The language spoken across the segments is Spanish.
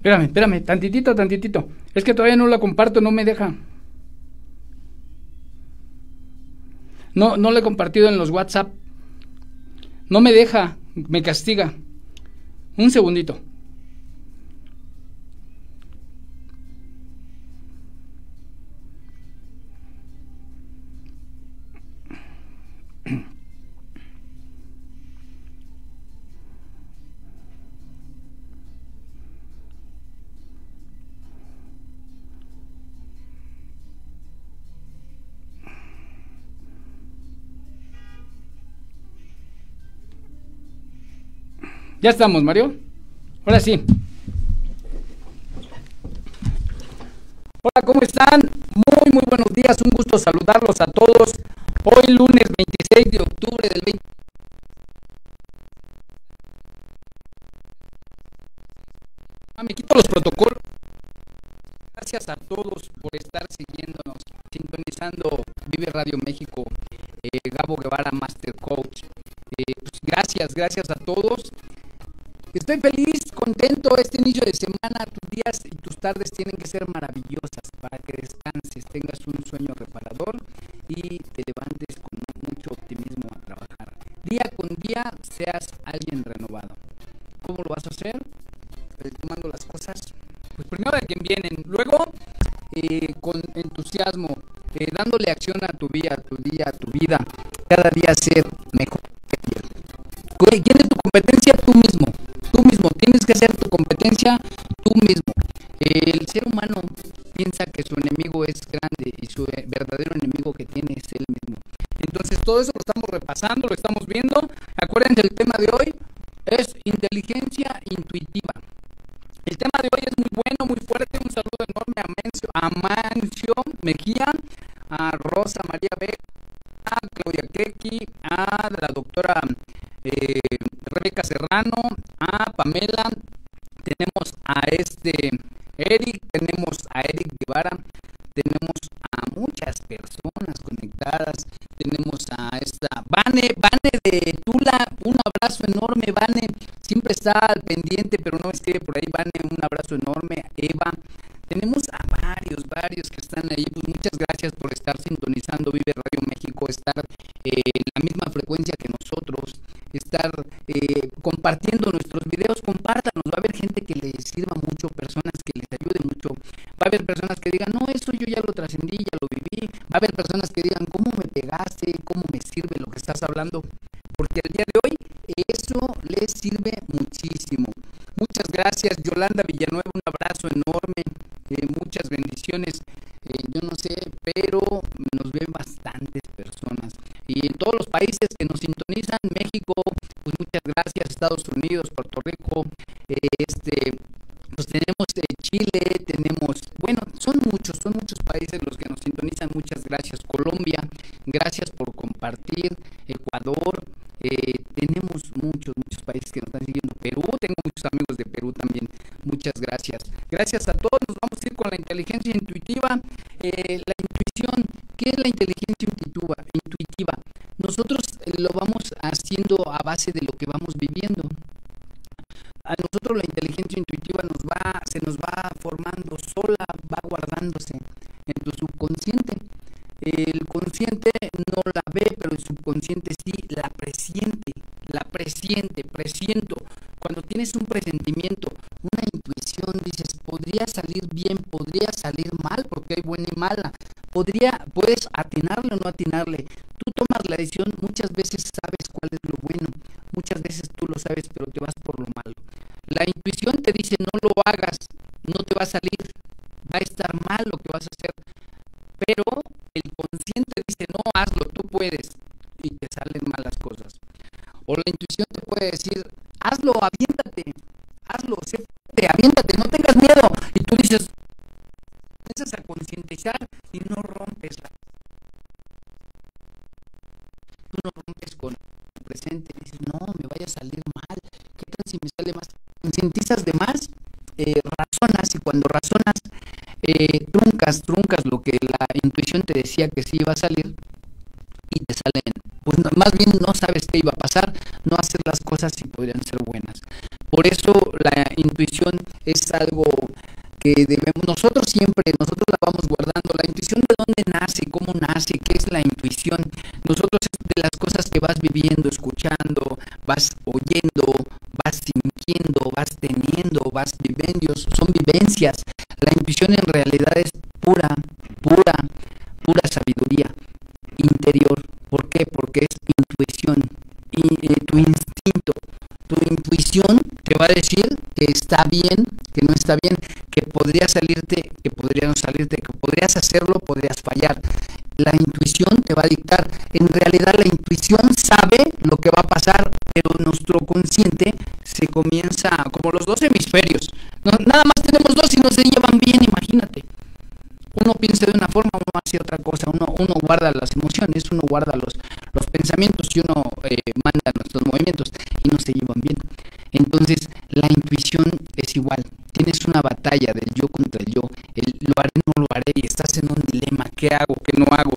Espérame, tantitito. Es que todavía no la comparto, no me deja. No la he compartido en los WhatsApp. No me deja, me castiga. Un segundito. Ya estamos, Mario. Ahora sí. Hola, ¿cómo están? Muy buenos días. Un gusto saludarlos a todos. Hoy lunes 26 de octubre del 20. Me quito los protocolos. Gracias a todos por estar siguiéndonos, sintonizando Vive Radio México, Gabo Guevara, Master Coach. Pues gracias a todos. Estoy feliz, contento. Este inicio de semana, tus días y tus tardes tienen que ser maravillosas para que descanses, tengas un sueño reparador y te levantes con mucho optimismo a trabajar. Día con día seas alguien renovado. ¿Cómo lo vas a hacer? Tomando las cosas, pues primero de quien vienen, luego con entusiasmo, dándole acción a tu vida, a tu vida, cada día ser mejor. ¿Quién es tu competencia? Tú mismo, tienes que ser tu competencia tú mismo. El ser humano piensa que su enemigo es grande y su verdadero enemigo que tiene es él mismo. Entonces todo eso lo estamos repasando, lo estamos viendo. Acuérdense, el tema de hoy es inteligencia intuitiva. El tema de hoy es muy bueno, muy fuerte. Un saludo enorme a Mancio Mejía, a Rosa María Vega, a Claudia Keki, a la doctora Rebeca Serrano, a Pamela, tenemos a Eric, tenemos a Eric Guevara, tenemos a muchas personas conectadas, tenemos a esta Vane de Tula, un abrazo enorme, Vane, siempre está al pendiente, pero no escribe por ahí. Vane, un abrazo enorme. Eva, tenemos a varios que están ahí. Pues muchas gracias por estar sintonizando Vive Radio México, estar en la misma frecuencia que nosotros, estar compartiendo nuestros videos. Compártanos, va a haber gente que les sirva mucho, personas que les ayude mucho, va a haber personas que digan, no, esto yo ya lo trascendí, ya lo viví, va a haber personas que digan, ¿cómo me pegaste? ¿Cómo me sirve lo que estás hablando? Porque el día de hoy eso les sirve muchísimo. Muchas gracias, Yolanda Villanueva, un abrazo enorme, muchas bendiciones. Yo no sé, pero nos ven bastantes personas y en todos los países que nos sintonizan. México, pues muchas gracias. Estados Unidos, Puerto Rico, pues tenemos Chile, tenemos, bueno, son muchos países los que nos sintonizan. Muchas gracias. Colombia, gracias por compartir. Ecuador, tenemos muchos países que nos están siguiendo. Perú, tengo muchos amigos de Perú también. Muchas gracias. Gracias a todos. Nos vamos a ir con la inteligencia intuitiva. La intuición, ¿qué es la inteligencia intuitiva? Nosotros lo vamos haciendo a base de lo que vamos viviendo. A nosotros la inteligencia intuitiva se nos va formando sola, va guardándose en tu subconsciente. El consciente no la ve, pero el subconsciente sí la presiento. Cuando tienes un presentimiento, una intuición, dices, podría salir bien, podría salir mal, porque hay buena y mala. Puedes atinarle o no atinarle. Tú tomas la decisión, muchas veces sabes cuál es lo bueno, muchas veces tú lo sabes, pero te vas por lo malo. La intuición te dice, no lo hagas, no te va a salir, va a estar mal lo que vas a hacer. Pero el consciente dice, no, hazlo, tú puedes, y te salen malas cosas. O la intuición te puede decir, hazlo, aviéntate, hazlo, sé fuerte, aviéntate, no tengas miedo. Y tú dices, empiezas a concientizar y no rompes tú no rompes con el presente. Dices, no, me vaya a salir mal, ¿qué tal si me sale más? Concientizas de más, razonas, y cuando razonas, truncas lo que la intuición te decía que sí iba a salir, y te salen, pues no, más bien no sabes qué iba a pasar, no hacer las cosas si podrían ser buenas. Por eso la intuición es algo que debemos, nosotros la vamos guardando. La intuición, ¿de dónde nace? ¿Cómo nace? ¿Qué es la intuición? Nosotros es de las cosas que vas viviendo, escuchando, vas oyendo, vas sintiendo, vas teniendo, vas viviendo, son vivencias. La intuición en realidad es pura sabiduría interior. ¿Por qué? Porque es intuición. Y tu instinto, tu intuición te va a decir que está bien, que no está bien, que podría salirte, que podría no salirte, que podrías hacerlo, podrías fallar. La intuición te va a dictar. En realidad la intuición sabe lo que va a pasar, pero nuestro consciente se comienza, como los dos hemisferios. No, nada más tenemos dos y no se llevan bien, imagínate. Uno piensa de una forma, uno hace otra cosa, uno guarda las emociones, uno guarda los pensamientos y uno manda nuestros movimientos y no se llevan bien. Entonces la intuición es igual, tienes una batalla del yo contra el yo, lo haré, no lo haré, y estás en un dilema, ¿qué hago, qué no hago?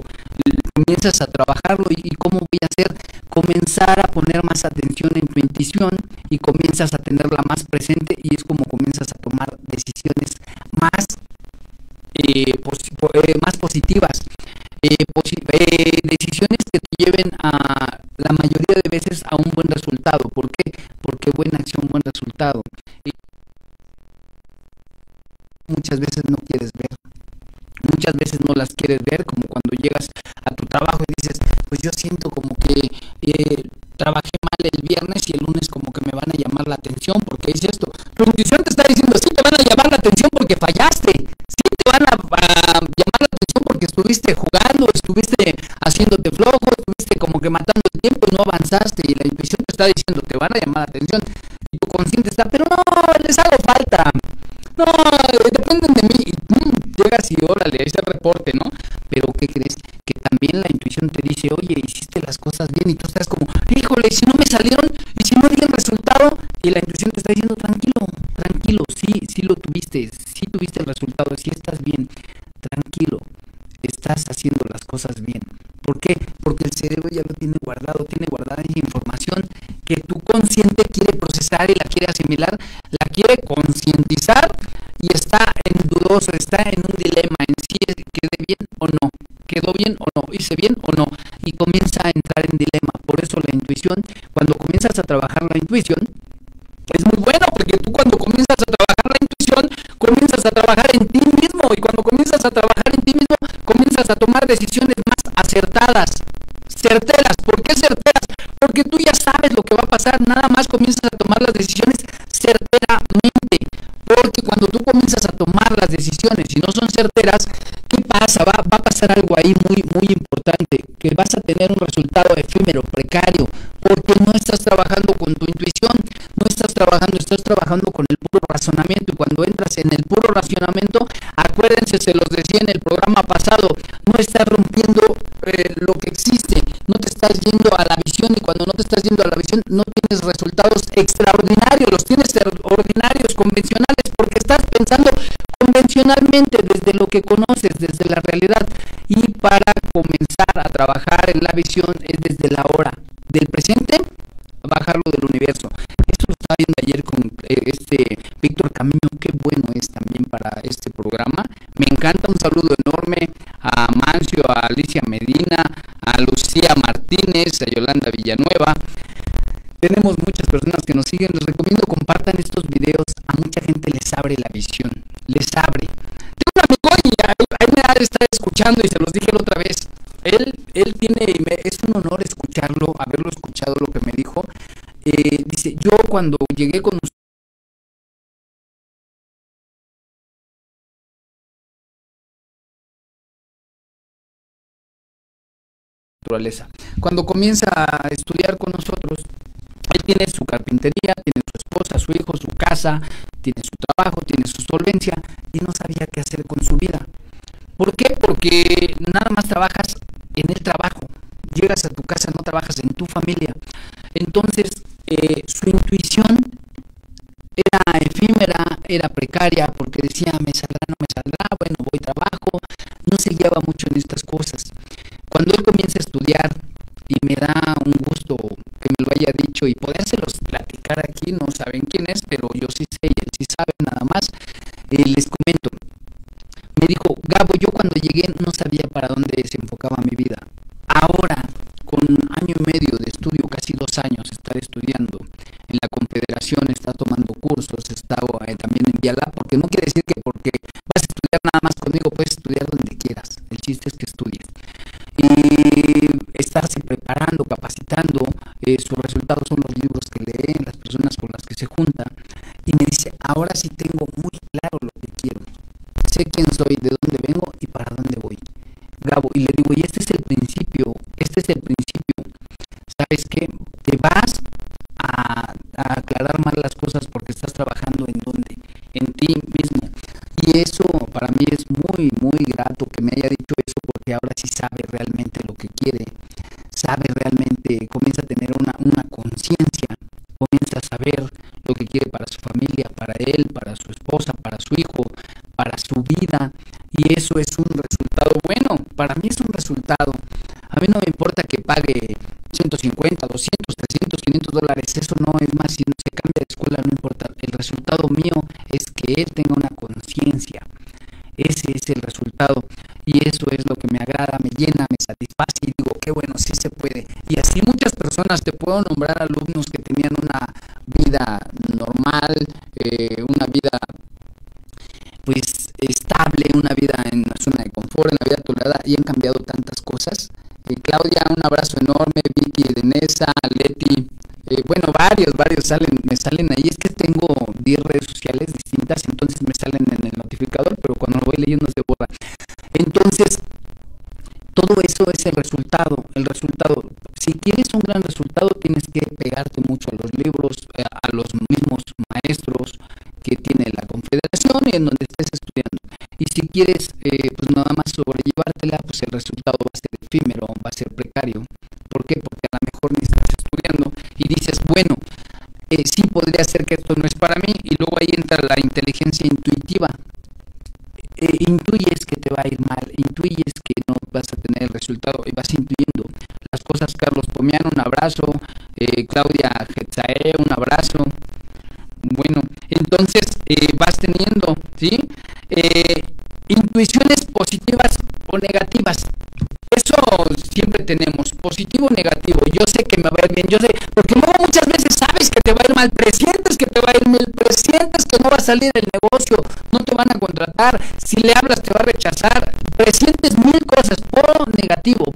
Comienzas a trabajarlo y ¿cómo voy a hacer? Comenzar a poner más atención en tu intuición y comienzas a tenerla más presente, y es como comienzas a tomar decisiones más más positivas, decisiones que te lleven a la mayoría de veces a un buen resultado. ¿Por qué? Porque buena acción, buen resultado. Y muchas veces no quieres ver, muchas veces no las quieres ver, como cuando llegas a tu trabajo y dices, pues yo siento como que trabajé mal el viernes y el lunes como que me van a llamar la atención porque hice esto. Tu intuición te está diciendo, sí te van a llamar la atención porque fallaste, sí te van a llamar la atención porque estuviste jugando, estuviste haciéndote flojo, estuviste como que matando el tiempo y no avanzaste, y la intuición te está diciendo, te van a llamar la atención, y tu consciente está, pero no, les hago falta, no, dependen de mí, y llegas y órale, ese reporte, ¿no? Pero ¿qué crees? Que también la intuición te dice, oye, hiciste las cosas bien, y tú estás como, híjole, si no me salieron, y si no di el resultado, y la intuición te está diciendo, tranquilo, sí lo tuviste, sí tuviste el resultado, sí estás bien, tranquilo, estás haciendo las cosas bien. ¿Por qué? Porque el cerebro ya lo tiene guardada esa información que tu consciente quiere procesar y la quiere asimilar, la quiere concientizar, y está en dudoso, está en un dilema en si quedé bien o no, quedó bien o no, hice bien o no, y comienza a entrar en dilema. Por eso la intuición, cuando comienzas a trabajar la intuición, es muy bueno, porque tú cuando comienzas a trabajar la intuición, comienzas a trabajar en ti mismo, y cuando comienzas a trabajar en ti mismo, comienzas a tomar decisiones más acertadas, certeras. ¿Por qué certeras? Porque tú ya sabes lo que va a pasar, nada más comienzas a tomar las decisiones certeramente. Porque cuando tú comienzas a tomar las decisiones y no son certeras, ¿qué pasa? Va a pasar algo ahí muy importante, que vas a tener un resultado efímero, precario, porque no estás trabajando con tu intuición, estás trabajando con el puro razonamiento, y cuando entras en el puro razonamiento, acuérdense, se los decía en el programa pasado, no estás rompiendo lo que existe, no te estás yendo a la visión, y cuando no te estás yendo a la visión, no tienes resultados extraordinarios, los tienes ordinarios, convencionales, porque estás pensando convencionalmente desde lo que conoces, desde la realidad. Y para comenzar a trabajar en la visión es desde la hora, del presente, bajarlo del universo. Esto lo estaba viendo ayer con Víctor Camino, qué bueno es también para este programa. Me encanta, un saludo enorme a Mancio, a Alicia Medina, a Lucía Martínez, a Yolanda Villanueva. Tenemos muchas personas que nos siguen. Les recomiendo compartan estos videos, a mucha gente les abre la visión, les abre. Tengo un amigo y ahí me ha de estar escuchando, y se los dije la otra vez. Él tiene, es un honor escucharlo, haberlo escuchado lo que me dijo. Dice, yo cuando llegué con naturaleza, cuando comienza a estudiar con nosotros, él tiene su carpintería, tiene su esposa, su hijo, su casa, tiene su trabajo, tiene su solvencia, y no sabía qué hacer con su vida. ¿Por qué? Porque nada más trabajas en el trabajo, llegas a tu casa, no trabajas en tu familia. Entonces su intuición era efímera, era precaria, porque decía, me saldrá, no me saldrá, bueno, voy, trabajo, no se guiaba mucho en estas cosas. Cuando él comienza a estudiar, y me da un gusto que me lo haya dicho y podérselos platicar aquí aquí no saben quién es, pero yo sí sé y él sí sabe nada más. Les comento, me dijo, Gabo, yo cuando llegué no sabía para dónde se enfocaba mi vida. Ahora, con 1 año y medio de estudio, casi 2 años, estar estudiando en la Confederación, está tomando cursos, está también en Viala, porque no quiere decir que porque vas a estudiar nada más conmigo, puedes estudiar donde quieras. El chiste es que estudies. Y estarse preparando, capacitando, sus resultados son los libros que leen, las personas con las que se junta. Y me dice, ahora sí tengo muy claro lo que quiero. Sé quién soy, de dónde vengo y para dónde voy. Gabo, y le digo, y este es el principio, ¿sabes qué? Te vas a aclarar mal las cosas porque estás trabajando en dónde, en ti mismo. Y eso para mí es muy, muy grato que me haya dicho eso, porque ahora sí sabe realmente lo que quiere, sabe realmente, comienza a tener una conciencia, comienza a saber lo que quiere para su familia, para él, para su esposa, para su hijo, para su vida. Y eso es un resultado bueno, para mí es un resultado. A mí no me importa que pague 150, 200, 300, 500 dólares, eso no es más, si no se cambia de escuela no importa. El resultado mío es que él tenga una conciencia, ese es el resultado, y eso es lo que me agrada, me llena, me satisface, y digo, qué bueno, sí se puede. Y así muchas personas, te puedo nombrar alumnos que tenían una vida normal, una vida pues estable, una vida en una zona de confort, en la vida tolerada, y han cambiado tantas cosas. Claudia, un abrazo enorme. Vicky, Denesa, Leti, bueno, varios me salen ahí. Es que tengo 10 redes sociales distintas, entonces me salen en el notificador, pero cuando lo voy leyendo se borra. Entonces, todo eso es el resultado. Si quieres un gran resultado, tienes que pegarte mucho a los libros, a los mismos maestros que tiene la Confederación y en donde estés estudiando. Y si quieres, pues nada más sobrellevártela, pues el resultado va a ser efímero, va a ser precario. ¿Por qué? Porque a lo mejor ni estás estudiando y dices, bueno, sí podría ser que esto no es para mí, y luego ahí entra la inteligencia intuitiva. Intuyes que te va a ir mal, intuyes que no vas a tener el resultado y vas intuyendo las cosas. Carlos Pomián, un abrazo. Claudia Getzae, un abrazo. Bueno, entonces vas teniendo, ¿sí? Intuiciones positivas o negativas. Eso siempre tenemos, positivo o negativo. Yo sé que me va a ir bien, yo sé, porque luego muchas veces sabes que te va a ir mal, presientes que te va a ir mal, presientes que no va a salir el negocio, no te van a contratar, si le hablas te va a rechazar, presientes mil cosas, puro negativo,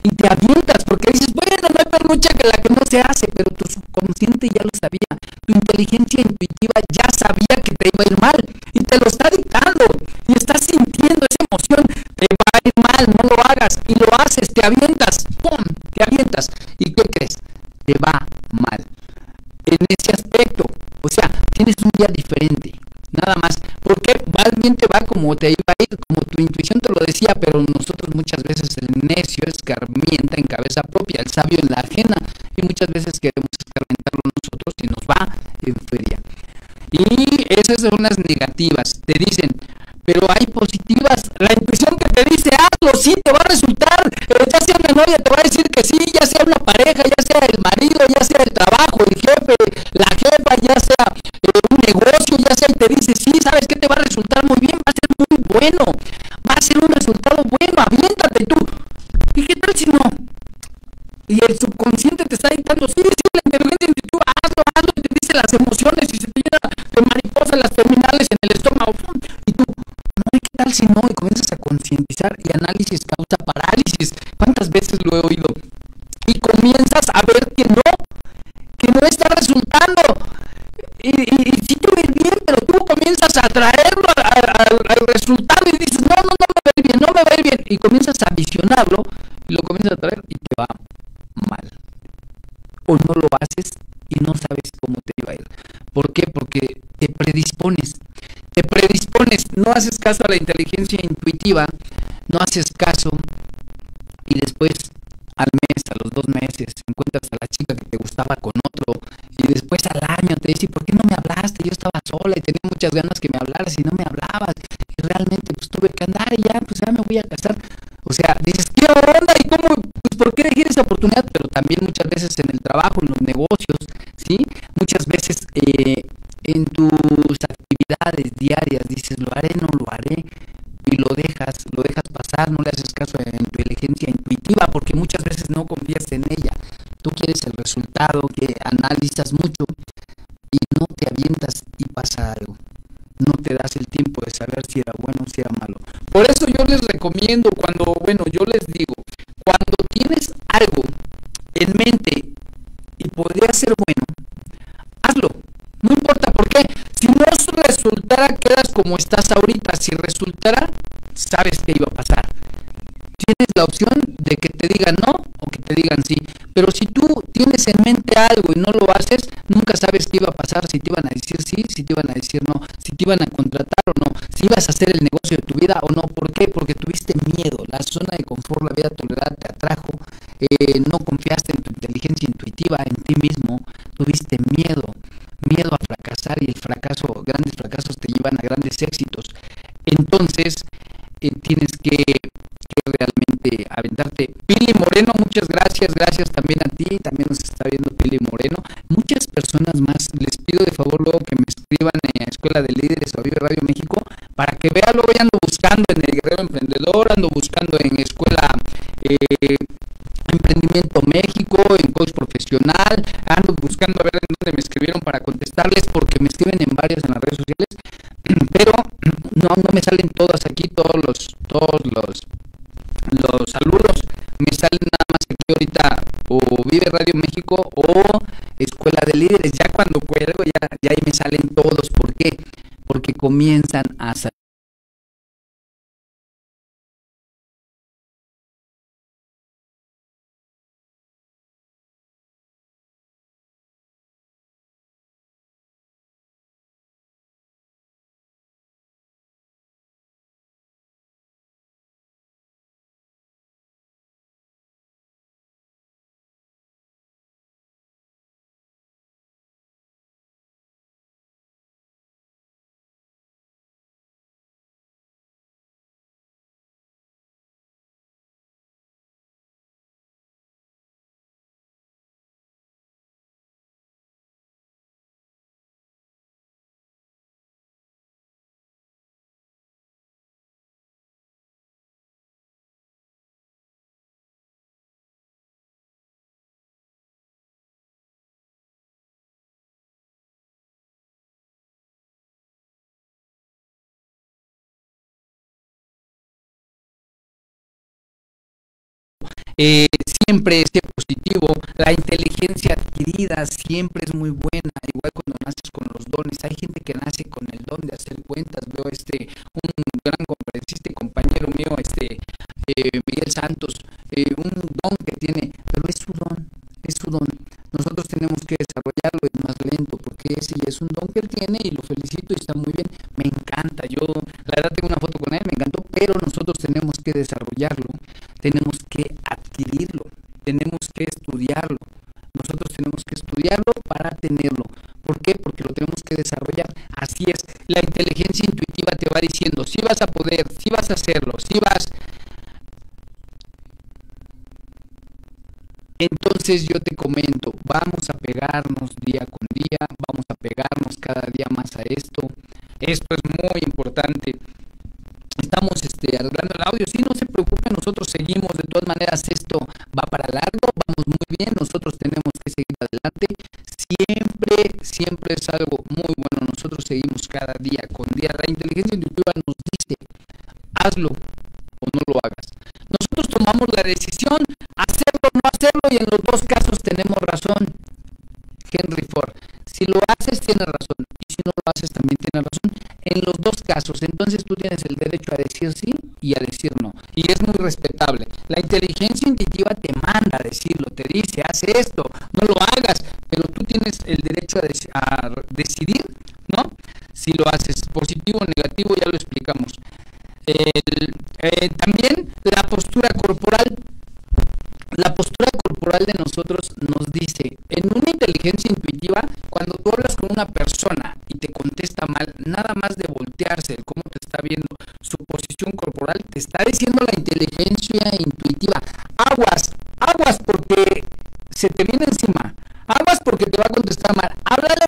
y te avientas porque dices, bueno, no hay permucha que la que no se hace, pero tu subconsciente ya lo sabía, tu inteligencia intuitiva ya sabía que te iba a ir mal, y te lo está dictando, y estás sintiendo esa emoción, te va a ir mal, no lo hagas, y lo haces, te avientas, ¡pum!, te avientas, ¿y qué crees? Te va mal. En ese aspecto, o sea, tienes un día diferente, nada más, porque más bien te va como te iba a ir, como tu intuición te lo decía, pero nosotros muchas veces el necio escarmienta en cabeza propia, el sabio en la ajena, y muchas veces queremos escarmentarlo nosotros y nos va en feria. Y esas son las negativas, te dicen, pero hay positivas, la intuición que te dice, hazlo, sí, te va a resultar, ya sea una novia te va a decir que sí, ya sea una pareja, ya sea el marido, ya sea el trabajo, el jefe, la jefa, ya sea un negocio, ya sea, y te dice, sí, sabes que te va a resultar muy bien, va a ser muy bueno, va a ser un resultado bueno, aviéntate tú. ¿Y qué tal si no? Y el subconsciente te está dictando, sí, la inteligencia intuitiva, hazlo, y te dice las emociones, y se te llena de mariposas las terminales en el estómago, y tú, no, ¿y qué tal si no? Y comienzas a concientizar, y análisis causa parálisis. ¿Cuántas veces lo he oído? Y comienzas a ver que no está resultando. Y sí te va a ir bien, pero tú comienzas a traerlo al resultado y dices, no me va a ir bien. Y comienzas a visionarlo, y lo comienzas a traer y te va mal. O no lo haces y no sabes cómo te va a ir. ¿Por qué? Porque te predispones, no haces caso a la inteligencia intuitiva, no haces caso, y después al mes, a los 2 meses, encuentras a la chica que te gustaba con otro, y después al año te dice, ¿por qué no me hablaste? Yo estaba sola y tenía muchas ganas que me hablaras y no me hablabas, y realmente pues tuve que andar y ya, pues ya me voy a casar. O sea, dices, ¿qué onda? ¿Y cómo? Pues ¿por qué elegir esa oportunidad? Pero también muchas veces en el trabajo, en los negocios, ¿sí? Muchas muchas veces en tus actividades diarias dices, lo haré, no lo haré, y lo dejas pasar, no le haces caso a tu inteligencia intuitiva, porque muchas veces no confías en ella. Tú quieres el resultado, que analizas mucho y no te avientas y pasa algo. No te das el tiempo de saber si era bueno o si era malo. Por eso yo les recomiendo yo les digo, cuando tienes algo en mente y podría ser bueno, hazlo. No importa por qué. Si no resultara, quedas como estás ahorita. Si resultara, sabes que iba a pasar. Tienes la opción de que te digan no o que te digan sí. Pero si tú tienes en mente algo y no lo haces, nunca sabes qué iba a pasar, si te iban a decir sí, si te iban a decir no, si te iban a contratar o no, si ibas a hacer el negocio de tu vida o no. ¿Por qué? Porque tuviste miedo. La zona de confort, la vida tolerada te atrajo, no confiaste en tu inteligencia intuitiva, en ti mismo, tuviste miedo a fracasar, y el fracaso, grandes fracasos te llevan a grandes éxitos. Entonces tienes que realmente aventarte. Pili Moreno, muchas gracias también a ti, también nos está viendo Pili Moreno. Muchas personas más, les pido de favor luego que me escriban en Escuela de Líderes o Vive Radio México, para que vean. Luego ya ando buscando en el Guerrero Emprendedor, ando buscando en Escuela Emprendimiento México, en Coach Profesional, ando buscando a ver en dónde me escribieron para contestarles, porque me escriben en varios en las redes sociales, pero no me salen todas aquí, todos los saludos, me salen nada más aquí ahorita o Vive Radio México o Escuela de Líderes. Ya cuando cuelgo, ya ahí me salen todos. ¿Por qué? Porque comienzan a salir. Siempre esté positivo. La inteligencia adquirida siempre es muy buena, igual cuando naces con los dones. Hay gente que nace con el don de hacer cuentas. Veo un gran conferencista y compañero mío, Miguel Santos, un don que tiene, pero es su don. Nosotros tenemos que desarrollarlo, es más lento, porque ese ya es un don que él tiene y lo felicito y está muy bien. Me encanta, yo la verdad tengo una foto con él, me encantó, pero nosotros tenemos que desarrollarlo, tenemos que adquirirlo, tenemos que estudiarlo. Nosotros tenemos que estudiarlo para tenerlo. ¿Por qué? Porque lo tenemos que desarrollar. Así es, la inteligencia intuitiva te va diciendo si vas a poder, si vas a hacerlo, si vas. Entonces yo te comento, vamos a pegarnos día con día, vamos a pegarnos cada día más a esto. Esto es muy importante. Estamos arreglando el audio, sí, no se preocupen, nosotros seguimos. De todas maneras, esto va para largo, vamos muy bien, nosotros tenemos que seguir adelante. Siempre es algo muy bueno. Nosotros seguimos cada día con día. La inteligencia intuitiva nos dice, hazlo o no lo hagas. Nosotros tomamos la decisión, hacerlo o no hacerlo, y en los dos casos tenemos razón. Henry Ford, si lo haces tienes razón, y si no lo haces también tienes razón, en los dos casos. Entonces tú tienes el derecho a decir sí y a decir no, y es muy respetable. La inteligencia intuitiva te manda a decirlo, te dice, haz esto, no lo hagas, pero tú tienes el derecho a decidir, ¿no? Si lo haces positivo o negativo, ya lo explicamos. También la postura corporal. La postura corporal de nosotros nos dice, en una inteligencia intuitiva, cuando tú hablas con una persona y te contesta mal, nada más de voltearse, cómo te está viendo, su posición corporal, te está diciendo la inteligencia intuitiva, aguas porque se te viene encima, aguas porque te va a contestar mal, háblale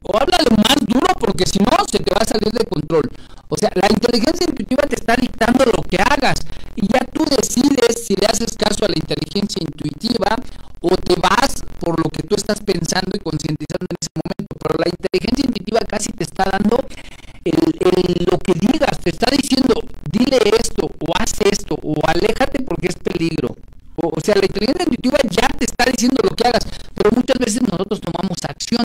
o háblale más duro porque si no se te va a salir de control. O sea, la inteligencia intuitiva te está dictando lo que hagas y ya tú decides si le haces caso a la inteligencia intuitiva o te vas por lo que tú estás pensando y concientizando en ese momento. Pero la inteligencia intuitiva casi te está dando lo que digas, te está diciendo dile esto o haz esto o aléjate porque es peligro. O sea, la inteligencia intuitiva ya te está diciendo lo que hagas, pero muchas veces nosotros tomamos acción.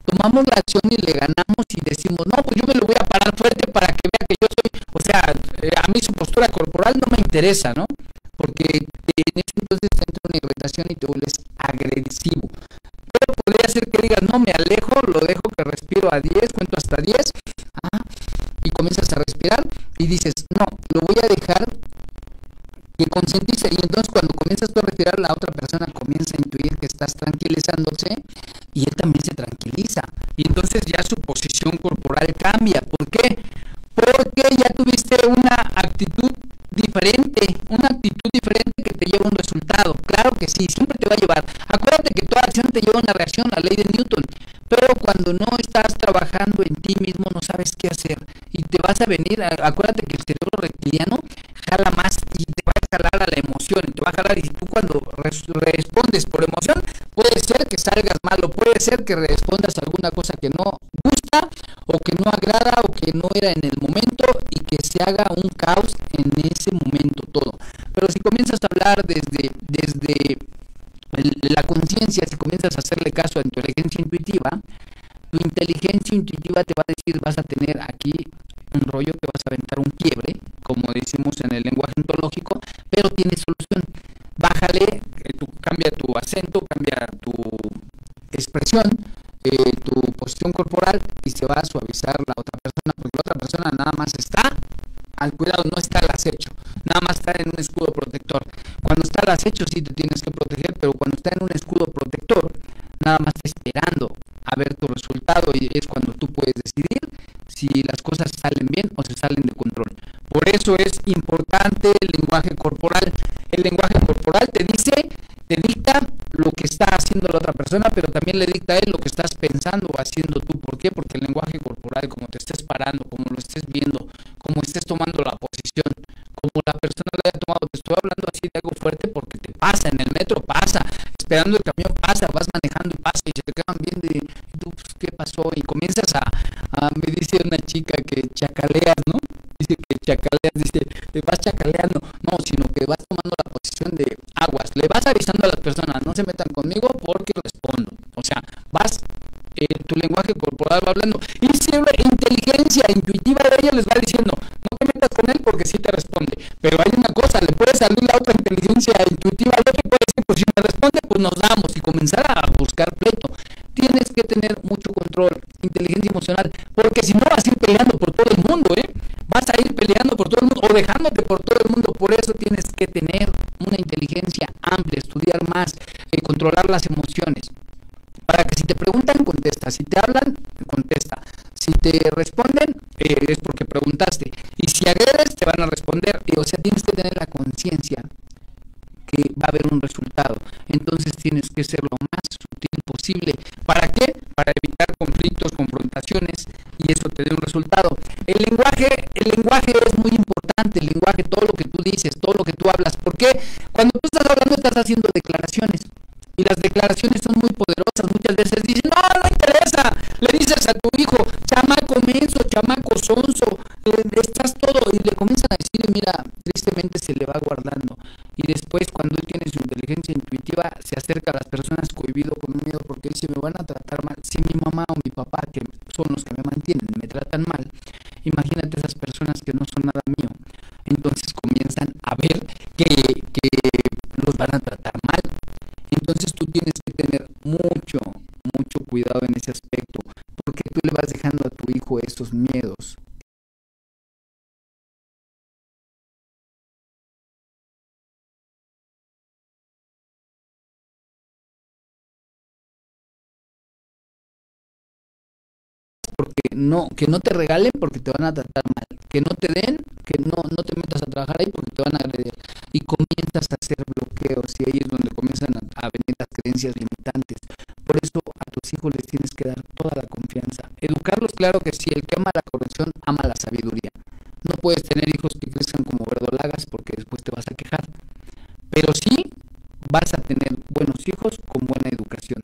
Tomamos la acción y le ganamos y decimos, no, pues yo me lo voy a parar fuerte para que vea que yo soy, o sea, a mí su postura corporal no me interesa, ¿no? Porque en ese entonces te entra una irritación y te vuelves agresivo. Pero podría ser que digas, no, me alejo, lo dejo que respiro a 10, cuento hasta 10, y comienzas a respirar y dices, no, lo voy a dejar que concientice, y entonces cuando comienzas tú a respirar, la otra persona comienza a intuir que estás tranquilizándose y él también se tranquiliza, y entonces ya su posición corporal cambia. ¿Por qué? Porque ya tuviste una actitud diferente que te lleva a un resultado. Claro que sí, siempre te va a llevar. Acuérdate que toda acción te lleva a una reacción, la ley de Newton, pero cuando no estás trabajando en ti mismo no sabes qué hacer y te vas a venir, acuérdate que el cerebro reptiliano jala más y te va a jalar a la emoción, y te va a jalar, y tú cuando respondes por emoción, puede ser que salgas mal o puede ser que respondas a alguna cosa que no gusta o que no agrada o que no era en el momento y que se haga un caos en ese momento todo. Pero si comienzas a hablar desde la conciencia, si comienzas a hacerle caso a tu inteligencia intuitiva, tu inteligencia intuitiva te va a decir, vas a tener aquí un rollo, que vas a aventar un quiebre, como decimos en el lenguaje ontológico, pero tiene solución. Bájale, cambia tu acento, cambia tu expresión, tu posición corporal, y se va a suavizar la otra persona, porque la otra persona nada más está al cuidado, no está al acecho, nada más está en un escudo protector. Cuando está al acecho sí te tienes que proteger, pero cuando está en un escudo protector, nada más está esperando a ver tu resultado, y es cuando tú puedes decidir si las cosas salen bien o se salen de control. Por eso es importante el lenguaje corporal. El lenguaje corporal te dice, te dicta lo que está haciendo la otra persona, pero también le dicta a él lo que estás pensando o haciendo tú. ¿Por qué? Porque el lenguaje corporal, como te estés parando, como lo estés viendo, como estés tomando la posición, como la persona lo haya tomado, te estoy hablando así de algo fuerte porque te pasa, en el metro pasa, esperando el camión pasa, vas manejando y pasa, y se te quedan viendo y tú, pues, ¿qué pasó? Y comienzas me dice una chica que chacaleas, ¿no? Dice que chacaleas, dice, te vas chacaleando, no, sino que vas tomando la posición de aguas, le vas avisando a las personas, no se metan conmigo porque respondo, o sea, vas, tu lenguaje corporal va hablando, y si la inteligencia intuitiva de ella les va diciendo, no te metas con él porque sí te responde, pero hay una cosa, le puede salir la otra inteligencia intuitiva al otro y puede decir, pues si me responde, pues nos damos, y comenzar a buscar pleito. Tienes que tener mucho control, inteligencia emocional, porque si no vas a ir peleando por todo el mundo, vas a ir peleando por todo el mundo o dejándote por todo el mundo. Por eso tienes que tener una inteligencia amplia, estudiar más, controlar las emociones, para que si te preguntan, contesta, si te hablan, contesta, si te responden, es porque preguntaste, y si agredes, te van a responder. O sea, tienes que tener la conciencia que va a haber un resultado. Entonces tienes que ser lo más sutil posible. ¿Para qué? Para evitar conflictos, confrontaciones, y eso te dé un resultado. El lenguaje es muy importante. El lenguaje, todo lo que tú dices, todo lo que tú hablas. ¿Por qué? Cuando tú estás hablando, estás haciendo declaraciones. Y las declaraciones son muy poderosas. Muchas veces dicen, no, no interesa. Le dices a tu hijo, chamaco menso, chamaco sonso, estás todo. Y le comienzan a decir, y mira, tristemente se le va guardando. Y después, cuando él tiene su inteligencia intuitiva, se acerca a las personas cohibido con un miedo, porque dice, me van a tratar mal. Si mi mamá o mi papá, que son los que me mantienen, me tratan mal, imagínate esas personas que no son nada mío. Entonces comienzan a ver que los van a tratar mal. Entonces tú tienes que tener mucho cuidado en ese aspecto, porque tú le vas dejando a tu hijo esos miedos. Porque no, que no te regalen porque te van a tratar mal, que no te den, que no te metas a trabajar ahí porque te van a agredir, y comienzas a hacer bloqueos, y ahí es donde comienzan a venir las creencias limitantes. Por eso a tus hijos les tienes que dar toda la confianza. Educarlos, claro que sí, el que ama la corrección ama la sabiduría. No puedes tener hijos que crezcan como verdolagas porque después te vas a quejar. Pero sí vas a tener buenos hijos con buena educación.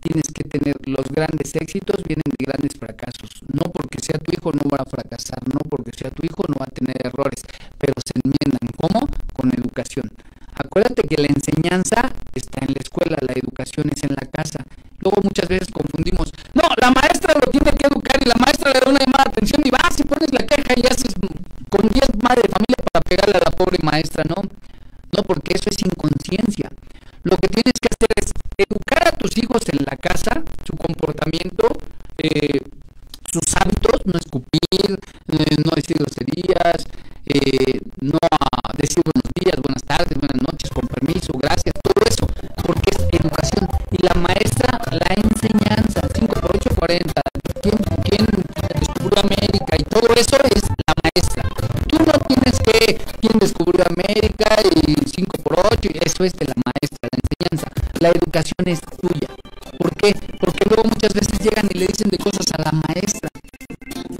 Tienes que tener los grandes éxitos, vienen de grandes fracasos. No porque sea tu hijo no va a fracasar, no porque sea tu hijo no va a tener errores, pero se enmiendan. ¿Cómo? Con educación. Acuérdate que la enseñanza está en la escuela, la educación es en la casa. Luego muchas veces confundimos, no, la maestra lo tiene que educar y la maestra le da una llamada de atención y vas y pones la queja y haces con 10 madres de familia para pegarle a la pobre maestra, ¿no? No, porque eso es inconsciencia. Lo que tienes que hacer es educar a tus hijos en la casa, su comportamiento, sus hábitos, no escupir, no decir groserías, no decir buenos días, buenas tardes, buenas noches, con permiso, gracias, todo eso, porque es educación. Y la maestra, la enseñanza, 5 por 8, 40, ¿quién descubrió América? Y todo eso es la maestra. Tú no tienes que, ¿quién descubrió América? Y 5 por 8, y eso es de la maestra, la enseñanza. La educación es tuya. ¿Por qué? Porque luego muchas veces llegan y le dicen de cosas a la maestra.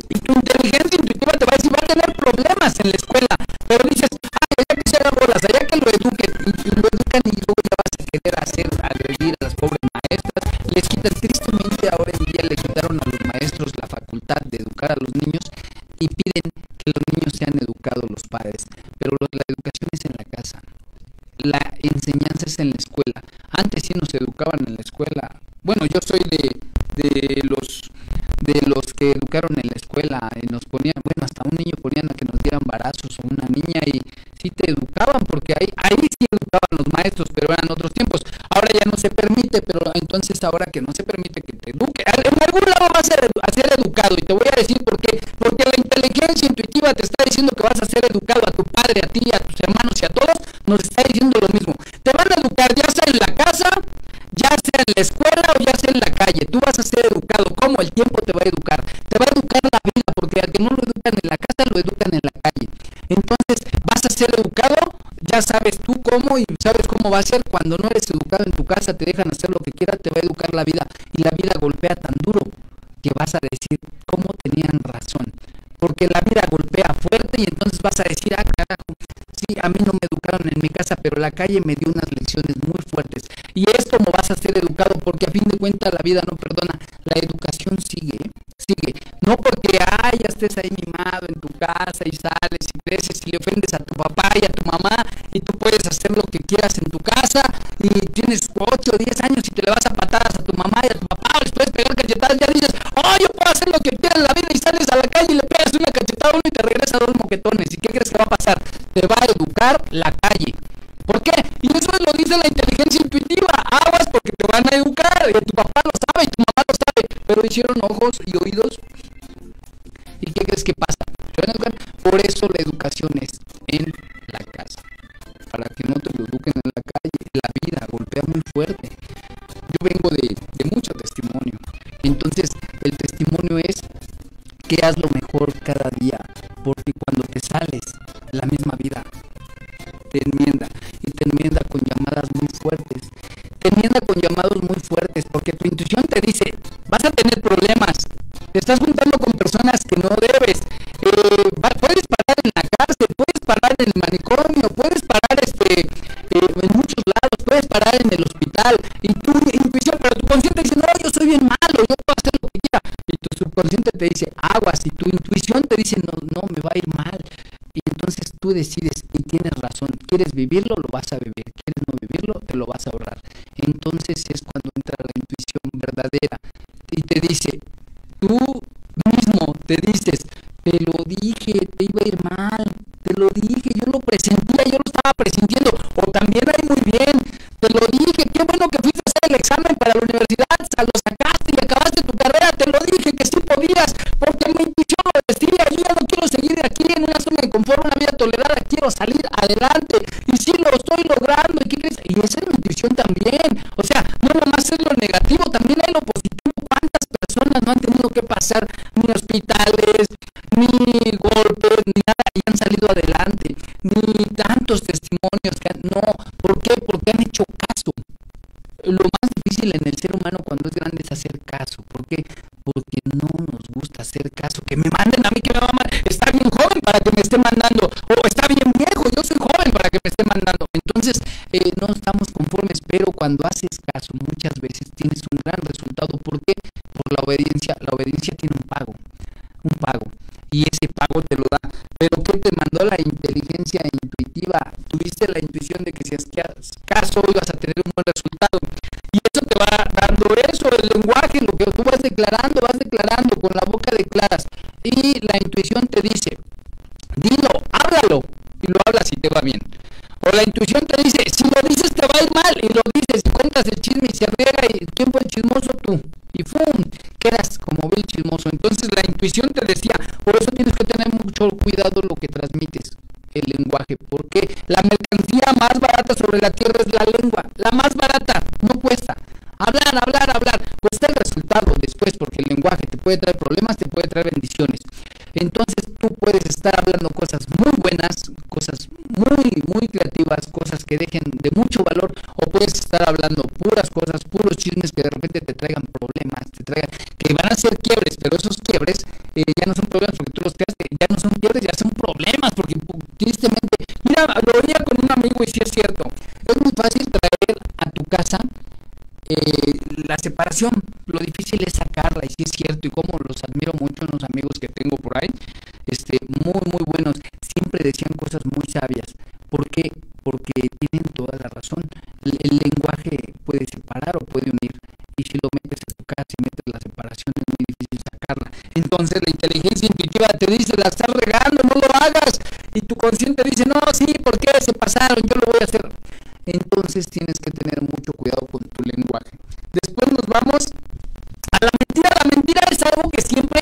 Y tu inteligencia intuitiva te va a decir, va a tener problemas en la escuela. Pero dices, allá que se haga bolas, allá que lo eduquen. Y lo educan y luego ya vas a querer agredir a las pobres maestras. Les quitan, tristemente ahora en día le quitaron a los maestros la facultad de educar a los niños y piden que los niños sean educados los padres. Pero la educación es en la casa. La enseñanza es en la escuela. Antes sí nos educaban en la escuela. Bueno, yo soy de los que educaron en la escuela y nos ponían, bueno, hasta un niño ponían a que nos dieran embarazos o una niña y sí te educaban porque ahí sí educaban los maestros, pero eran otros tiempos. Ahora ya no se permite, pero entonces ahora que no se permite que te eduque, en algún lado vas a ser educado y te voy a decir por qué. Porque la inteligencia intuitiva te está diciendo que vas a ser educado, a tu padre, a ti, a tus hermanos y a todos, nos está diciendo lo mismo. Te van a educar ya sea en la casa, ya sea en la escuela o ya sea en la calle. Tú vas a ser educado. ¿Cómo? El tiempo te va a educar. Te va a educar la vida, porque al que no lo educan en la casa, lo educan en la calle. Entonces, vas a ser educado, ya sabes tú cómo y sabes cómo va a ser. Cuando no eres educado en tu casa, te dejan hacer lo que quieras, te va a educar la vida. Y la vida golpea tan duro que vas a decir, ¿cómo tenían razón? Porque la vida golpea fuerte y entonces vas a decir, carajo, sí, a mí no me educaron en mi casa, pero la calle me dio unas lecciones muy fuertes. Y es como vas a ser educado, porque a fin de cuentas la vida no perdona. La educación sigue. No porque ya estés ahí mimado en tu casa y sales y creces y le ofendes a tu papá y a tu mamá y tú puedes hacer lo que quieras en tu casa y tienes 8 o 10 años y te le vas a patadas a tu mamá y a tu papá o les puedes pegar cachetadas, ya dices, yo puedo hacer lo que quiera en la vida y sales a la calle y le pegas una cachetada a uno y te regresa 2 moquetones. ¿Y qué crees que va a pasar? Te va a educar la calle. ¿Por qué? Y eso lo dice la inteligencia intuitiva. Aguas porque te van a educar. Y tu papá lo sabe y tu mamá lo sabe. Pero hicieron ojos y oídos. ¿Y qué crees que pasa? ¿Te van a educar? Por eso la educación es en la casa. Para que no te lo eduquen en la calle. La vida golpea muy fuerte. Yo vengo de mucho testimonio. Entonces, el testimonio es que haz lo mejor cada día. Porque cuando te sales, la misma vida te enmienda y te enmienda con llamadas muy fuertes. Te enmienda con llamados muy fuertes porque tu intuición te dice, vas a tener problemas, te estás juntando con personas que no debes, puedes parar en la cárcel, puedes parar en el manicomio, puedes parar en muchos lados, puedes parar en el hospital y tu intuición, pero tu consciente dice, no, yo soy bien malo, yo puedo hacer lo que quiera, y tu subconsciente te dice, aguas, y tu intuición te dice, no, me va a ir mal. Y entonces tú decides y tienes razón, quieres vivirlo, lo vas a vivir, quieres no vivirlo, te lo vas a ahorrar. Entonces es cuando entra la intuición verdadera y te dice, tú mismo te dices, te lo dije, te iba a ir mal, te lo dije, yo lo presentía, yo lo estaba presintiendo, o también ahí muy bien, te lo dije, qué bueno que fuiste a hacer el examen para la universidad, lo sacaste y acabaste tu carrera, te lo dije que sí podías, porque mi intuición lo decía, yo ya no quiero seguir aquí en una zona de confort, una vida tolerada, quiero salir adelante, y sí lo estoy logrando, y esa es mi intuición también, o sea, no nomás es lo negativo, también hay lo positivo. ¿Cuántas personas no han tenido que pasar ni hospitales, ni golpes, ni nada, y han salido adelante, ni tantos testimonios no? ¿Por qué? Porque han hecho caso. Lo más difícil en el ser humano cuando es grande es hacer caso. ¿Por qué? Porque gusta hacer caso, que me manden a mí, que me maman, está bien joven para que me esté mandando, o está bien viejo, yo soy joven para que me esté mandando. Entonces no estamos conformes, pero cuando haces caso muchas veces tienes un gran resultado. ¿Por qué? Por la obediencia. La obediencia tiene un pago, y ese pago te lo da. Pero ¿qué te mandó la inteligencia intuitiva? Tuviste la intuición de que si hacías caso ibas a tener un buen resultado, y eso te va dando eso, el lenguaje, lo que tú vas declarando con la boca declaras, y la intuición te dice, dilo, háblalo, y lo hablas y te va bien. O la intuición te dice, si lo dices te va a ir mal, y lo dices, y cuentas el chisme y se riega, y ¿quién fue el chismoso? Tú. Y ¡fum! Quedas como vil chismoso. Entonces la intuición te decía, por eso tienes que tener mucho cuidado lo que transmites, el lenguaje, porque la mercancía más barata sobre la tierra es la lengua, la más barata, no cuesta. Hablar, cuesta el resultado después, porque el lenguaje te puede traer problemas, te puede traer bendiciones. Entonces tú puedes estar hablando cosas muy buenas, cosas muy creativas, cosas que dejen de mucho valor, o puedes estar hablando puras cosas, puros chismes que de repente te traigan problemas, que van a ser quiebres, pero esos quiebres ya no son problemas porque tú los creaste, ya no son quiebres, ya son problemas, porque tristemente, mira, lo oía con un amigo y sí es cierto, es muy fácil traer a tu casa la separación, lo difícil es sacarla, y sí es cierto, y como los admiro mucho, unos amigos que tengo por ahí, muy buenos, siempre decían cosas muy sabias. ¿Por qué? Porque tienen toda la razón. El lenguaje puede separar o puede unir, y si lo metes a tu casa y metes la separación es muy difícil sacarla. Entonces la inteligencia intuitiva te dice, la estás regando, no lo hagas, y tu consciente dice, no, sí, ¿por qué? Se pasaron, yo lo voy a hacer. Entonces tienes que tener mucho cuidado con tu lenguaje. Después nos vamos a la mentira. La mentira es algo que siempre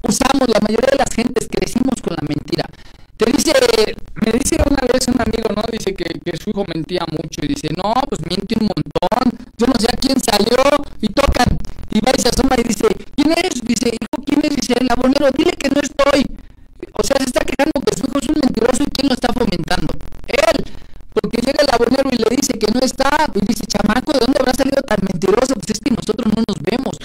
usamos, la mayoría de las gentes crecimos con la mentira. Me dice una vez un amigo, ¿no? Dice que su hijo mentía mucho, y dice, no, pues miente un montón, yo no sé a quién salió, y tocan, y va y se asoma y dice, ¿quién es? Dice, hijo, ¿quién es? Dice, el abonero, dile que no estoy. O sea, se está quejando que su hijo es un mentiroso, y ¿quién lo está fomentando? Él. Porque llega el abonero y le dice que no está, y dice, chamaco, ¿de dónde habrá salido tan mentiroso? Pues es que nosotros no nos vemos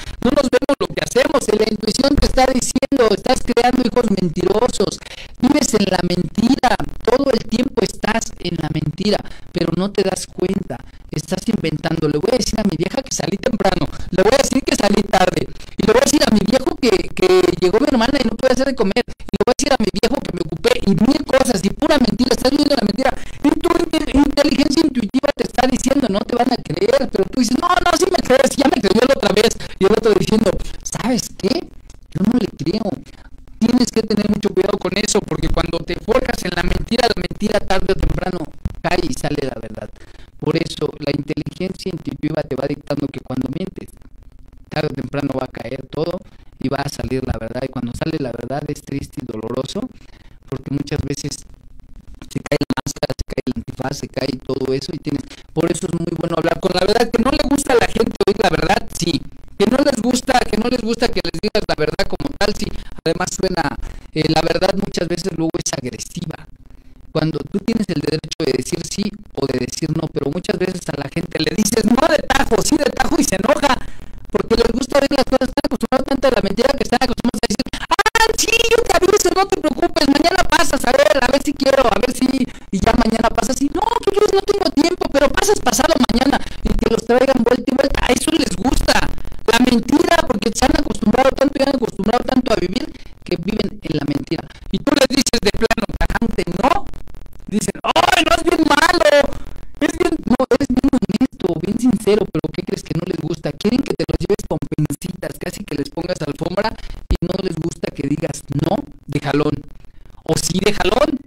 lo que hacemos, la intuición te está diciendo, estás creando hijos mentirosos, vives en la mentira, todo el tiempo estás en la mentira, pero no te das cuenta, estás inventando. Le voy a decir a mi vieja que salí temprano, le voy a decir que salí tarde, y le voy a decir a mi viejo que llegó mi hermana y no puede hacer de comer, y le voy a decir a mi viejo que me ocupé, y mil cosas, y pura mentira, estás viviendo la mentira. Y tu inteligencia intuitiva te está diciendo, no te van a creer, pero tú dices, no, sí me crees, ya me creyó la otra vez, y el otro diciendo, ¿sabes qué? Yo no le creo. Tienes que tener mucho cuidado con eso, porque cuando te forjas en la mentira tarde o temprano cae y sale la verdad. Por eso la inteligencia intuitiva te va dictando que cuando mientes, tarde o temprano va a caer todo y va a salir la verdad. Y cuando sale la verdad es triste y doloroso, porque muchas veces se cae la máscara, se cae el antifaz, se cae todo eso, y por eso es muy bueno hablar con la verdad. Que no le gusta a la gente oír la verdad, sí. Que no les gusta que les digas la verdad como tal, sí. Además suena, la verdad muchas veces luego es agresiva. Cuando tú tienes el derecho de decir sí o de decir no, pero muchas veces a la gente le dices no de tajo, sí de tajo, y se enoja, porque les gusta ver las cosas, están acostumbrados tanto a la mentira que están acostumbrados a decir, sí, yo te aviso, no te preocupes, mañana pasas, a ver si quiero, a ver si, y ya mañana pasas, y no, que yo no tengo tiempo, pero pasas pasado mañana, y que los traigan vuelta y vuelta. A eso les gusta la mentira, porque se han acostumbrado tanto y han acostumbrado tanto a vivir, que viven en la mentira. Y tú les dices de plano tajante no, dicen, ¡ay, no, es bien malo! Eres bien honesto, bien sincero, pero ¿qué crees que no les gusta? Quieren que te los lleves con pencitas, casi que les pongas alfombra, y no les gusta que digas no de jalón, o sí de jalón.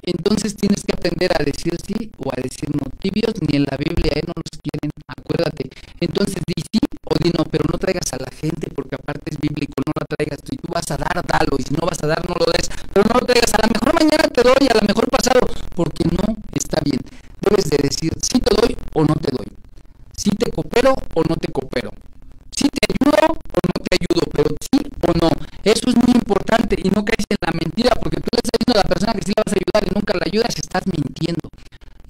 Entonces tienes que aprender a decir sí o a decir no. Tibios ni en la Biblia, no los quieren, acuérdate. Entonces di sí o di no, pero no traigas a la gente, porque aparte es bíblico, no la traigas. Si tú vas a dar, dalo, y si no vas a dar, no lo des, pero no lo traigas. A lo mejor mañana te doy, a lo mejor pasado, porque no está bien. Debes de decir sí te doy o no te doy, sí te coopero o no te coopero, sí te ayudo o no te ayudo, pero sí o no. Eso es muy importante, y no caes en la mentira, porque tú le estás diciendo a la persona que sí la vas a ayudar y nunca la ayudas, estás mintiendo.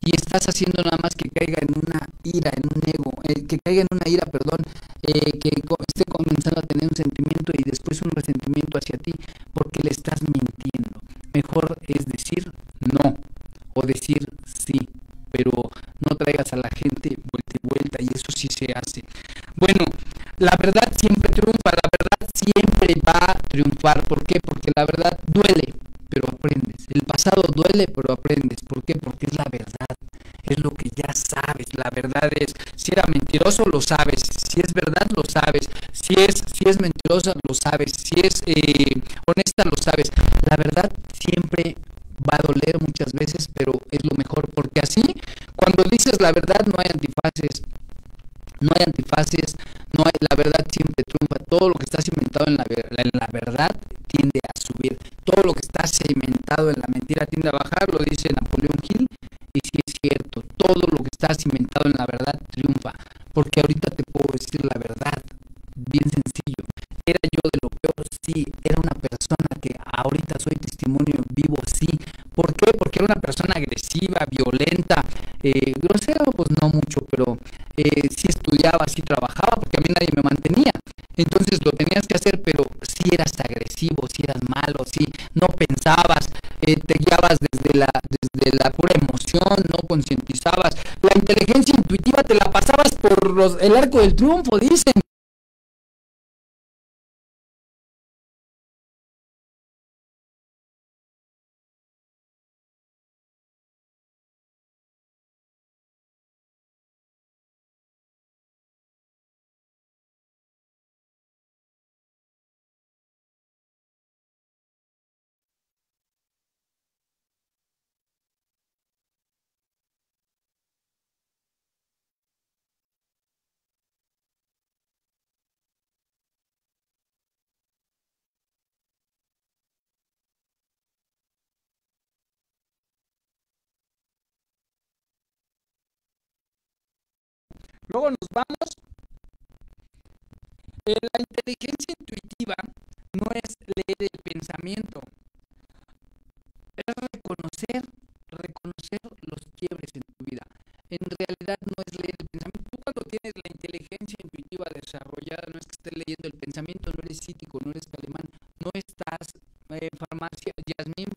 Y estás haciendo nada más que caiga en una ira, en un ego, que caiga en una ira, que esté comenzando a tener un sentimiento de y después un resentimiento hacia ti porque le estás mintiendo. Mejor es decir no o decir sí, pero no traigas a la gente vuelta y vuelta, y eso sí se hace. Bueno, la verdad siempre triunfa, la verdad siempre va a triunfar. ¿Por qué? Porque la verdad duele, pero aprendes. El pasado duele, pero aprendes. ¿Por qué? Porque es la verdad. Es lo que ya sabes. La verdad es, si era mentiroso, lo sabes. Si es verdad, lo sabes. Si es mentirosa, lo sabes. Si es honesta, lo sabes. La verdad siempre va a doler muchas veces, pero es lo mejor. Porque así, cuando dices la verdad, no hay antifaces. No hay antifaces, no hay, la verdad siempre triunfa. Todo lo que está cimentado en la verdad tiende a subir. Todo lo que está cimentado en la mentira tiende a bajar, lo dice Napoleón Hill, y sí es cierto. Todo lo que está cimentado en la verdad triunfa. Porque ahorita te puedo decir la verdad, bien sencillo. Era yo de lo peor, sí. Era una persona que ahorita soy testimonio vivo, sí. ¿Por qué? Porque era una persona agresiva, violenta, grosera, pues no mucho, pero sí estudiaba, sí trabajaba, porque a mí nadie me mantenía. Entonces lo tenías que hacer, pero sí eras agresivo, sí eras malo, sí no pensabas, te guiabas desde la pura emoción, no concientizabas. La inteligencia intuitiva te la pasabas por el arco del triunfo, dicen. Luego nos vamos. La inteligencia intuitiva no es leer el pensamiento, es reconocer los quiebres en tu vida. En realidad no es leer el pensamiento. Tú cuando tienes la inteligencia intuitiva desarrollada, no es que estés leyendo el pensamiento, no eres psíquico, no eres calimán, no estás Yasmín,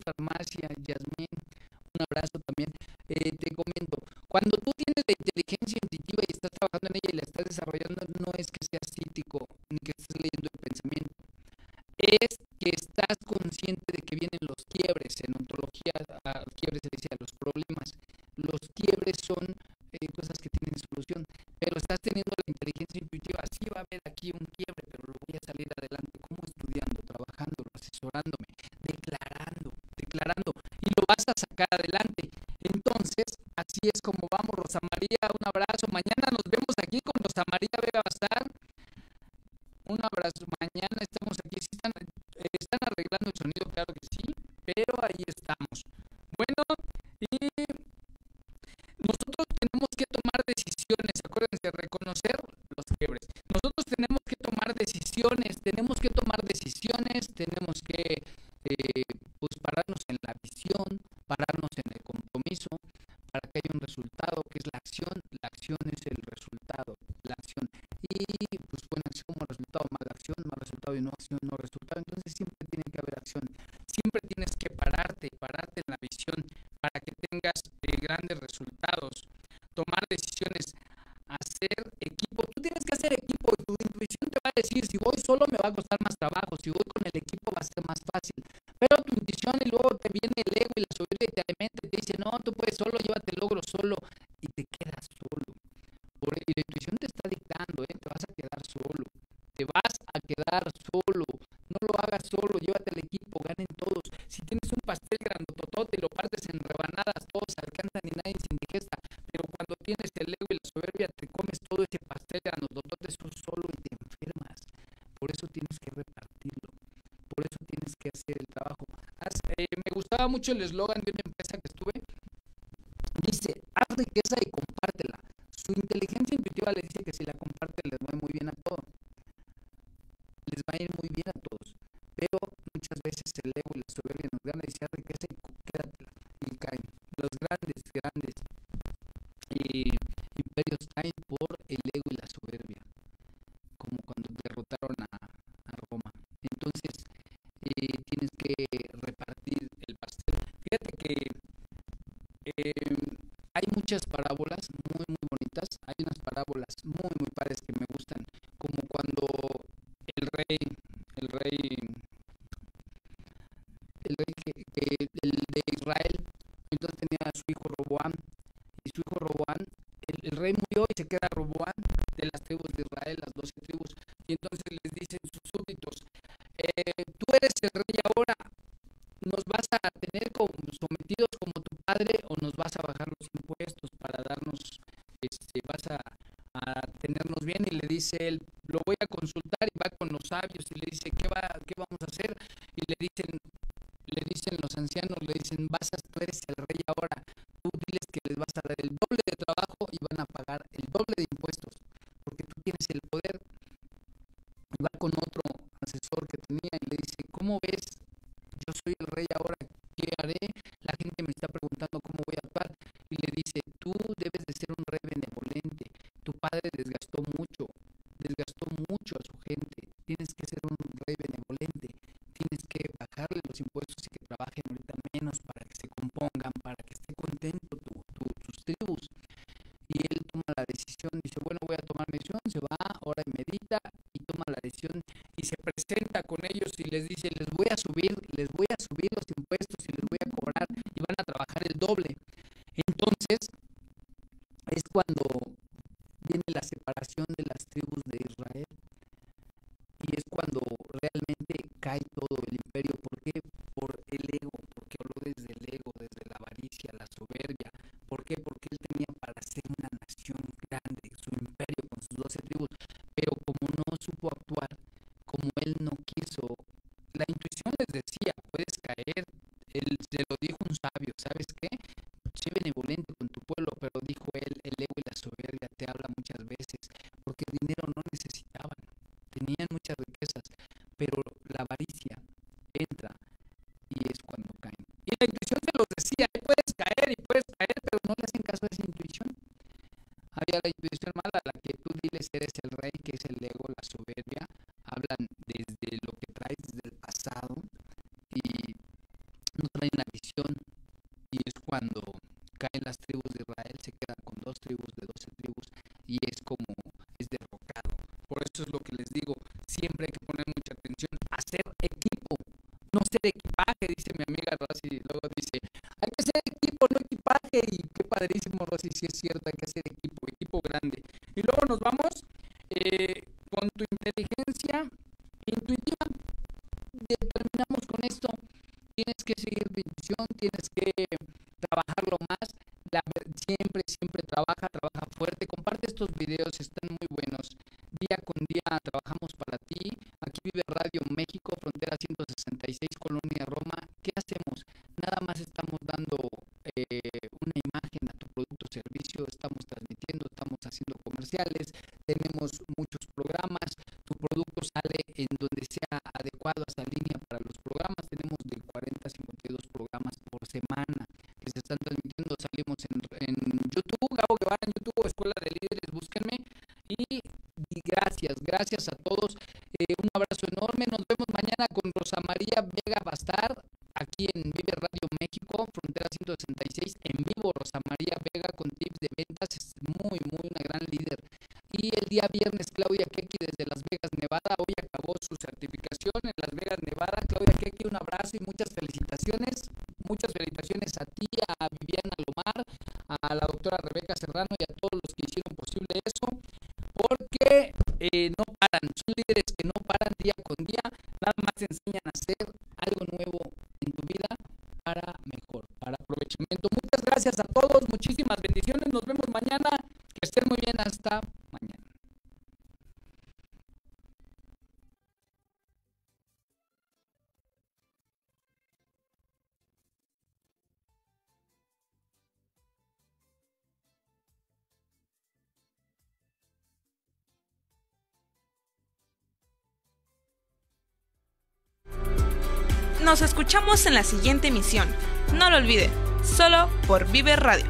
un abrazo también. Te comento, cuando tú tienes la inteligencia intuitiva y estás trabajando en ella y la estás desarrollando, no es que seas psíquico ni que estés leyendo el pensamiento, es que estás consciente de que vienen los quiebres. En ontología, a quiebres se dice a los problemas. Los quiebres son cosas que tienen solución, pero estás teniendo la inteligencia intuitiva. Sí va a haber aquí un quiebre, pero lo voy a salir adelante. ¿Cómo? Estudiando, trabajando, asesorándome, declarando, y lo vas a sacar adelante. Entonces, así es como vamos. Rosa María, un abrazo. Mañana nos vemos aquí con Rosa María Vega Bazar. Un abrazo. Mañana estamos aquí. Sí están arreglando el sonido, claro que sí, pero ahí estamos. Bueno, y nosotros tenemos que tomar decisiones. Acuérdense, reconocer los quiebres. Nosotros tenemos que tomar decisiones, tenemos que pues pararnos en la visión, pararnos en el compromiso, para que haya un resultado, que es la acción. La acción es el resultado, la acción. Y pues buena acción, buen resultado, mala acción, mal resultado, y no acción, no resultado. Entonces siempre tiene que haber acción. Siempre tienes que pararte en la visión para que tengas grandes resultados. Tomar decisiones, hacer equipo. Tú tienes que hacer equipo. Tu intuición te va a decir, si voy solo me va a costar más trabajo, si voy con el equipo va a ser más fácil. Pero tu intuición, y luego te viene el ego y la soberbia y te alimenta y te dice, no, tú puedes solo, llévate el logro solo, y te quedas solo. Y la intuición te está dictando, te vas a quedar solo. Te vas a quedar solo. No lo hagas solo, llévate el equipo, ganen todos. Si tienes un pastel grandototote y lo partes en rebanadas, todos se alcanzan y nadie se indigesta. Pero cuando tienes el ego y la soberbia, te comes todo ese pastel grandototote solo y te enfermas. Por eso tienes que repartirlo. Por eso tienes que hacer el trabajo. Me gustaba mucho el eslogan de una empresa que estuve. Dice, haz riqueza y compártela. Su inteligencia intuitiva le dice que si la comparten les va muy bien a todos. Les va a ir muy bien a todos. Pero muchas veces el ego y la soberbia nos gana y dice, haz riqueza y quédatela. Y caen. Los grandes imperios caen por el ego y la soberbia. Como cuando derrotaron a Roma. muy padres que me gustan, como cuando el rey, el rey, el de Israel, entonces tenía a su hijo Roboam, y su hijo Roboam, el rey murió y se queda Roboam de las tribus de Israel, las 12 tribus, y entonces les dicen sus súbditos, tú eres el rey ahora, nos vas a tener como sometidos como tu padre o nos vas a bajar los impuestos para darnos, vas a tenernos bien. Y le dice él, lo voy a consultar, y va con los sabios y le dice, ¿qué vamos a hacer? Y le dicen los ancianos, le dicen, tú eres el rey ahora, tú diles que les vas a dar el doble de trabajo y van a pagar el doble de impuestos, porque tú tienes el poder. Y va con otro asesor que tenía y le dice, ¿cómo ves? Yo soy el rey ahora, ¿qué haré? La gente me está preguntando cómo voy a actuar. Y le dice, tú debes de ser un rey benevolente. Tu padre desgastó mucho a su gente. Tienes que ser un rey benevolente. Tienes que bajarle los impuestos y que trabajen ahorita menos para que se compongan, para que esté contento tus tribus. Y él toma la decisión, dice, bueno, voy a tomar mi decisión, se va, ahora medita y toma la decisión y se presenta con ellos y les dice, les voy a subir los impuestos y les voy a cobrar y van a trabajar el doble. Entonces es cuando viene la separación de las tribus de Israel y es cuando realmente cae todo el imperio. ¿Por qué? Por el ego, porque habló desde el ego, desde la avaricia, la soberbia. ¿Por qué? Porque él tenía para ser una nación grande, su imperio con sus 12 tribus, pero como no supo actuar, como él no quiso, la intuición les decía, puedes caer, él se lo dijo un sabio, ¿sabes qué? Sé benevolente con tu pueblo, pero dijo él, el ego y la soberbia te habla muchas veces, porque dinero no necesitaban, tenían muchas riquezas, pero la avaricia entra y es cuando caen. Y la intuición se los decía, puedes caer, pero no le hacen caso a esa intuición. Había la intuición mala, la que tú diles eres el rey, que es el ego, la soberbia, hablan desde lo que traes desde el pasado y no traen la visión, y es cuando caen las tribus de Israel, se quedan con 2 tribus de 12 tribus y es como es derrocado. Por eso es lo que les digo, siempre hay que poner mucha atención a ser equipo, no ser equipaje, dice mi amiga Rosy, luego dice, hay que ser equipo, no equipaje, y qué padrísimo, Rosy, si es cierto, hay que ser equipo grande. Y luego nos vamos con tu inteligencia intuitiva, terminamos con esto, tienes que seguir tu intuición, tienes que trabajarlo más, siempre trabaja fuerte, comparte estos videos, están muy buenos, día con día trabajamos para ti. Aquí vive Radio México, frontera 166, Colonia Roma. ¿Qué hacemos? Nada más estamos dando una imagen a tu producto o servicio, estamos transmitiendo, estamos haciendo comerciales, tenemos muchos programas, tu producto sale en donde sea adecuado a esta línea para los programas, tenemos de 40 a 52 programas por semana que se están transmitiendo, salimos en YouTube, Gabo Guevara en YouTube, Escuela de Líderes, búsquenme, y gracias a todos, un abrazo enorme, nos vemos mañana con Rosa María Vega Bastar, aquí en Vive Radio México, frontera 166, en vivo. Rosa María Vega con tips de ventas, es muy una gran líder. Y el día viernes Claudia Keki desde Las Vegas, Nevada, hoy acabó su certificación en Las Vegas, Nevada. Claudia Keki, un abrazo y muchas felicitaciones a ti, a Viviana Lomar, a la doctora Rebeca Serrano y a todos los que hicieron posible eso, porque no paran, son líderes que no paran día con día, nada más te enseñan a hacer algo nuevo en tu vida para mejor, para aprovechamiento. Muchas gracias a todos, muchísimas bendiciones, nos vemos mañana, que estén muy bien, hasta mañana. Nos escuchamos en la siguiente emisión. No lo olvide, solo por Vive Radio.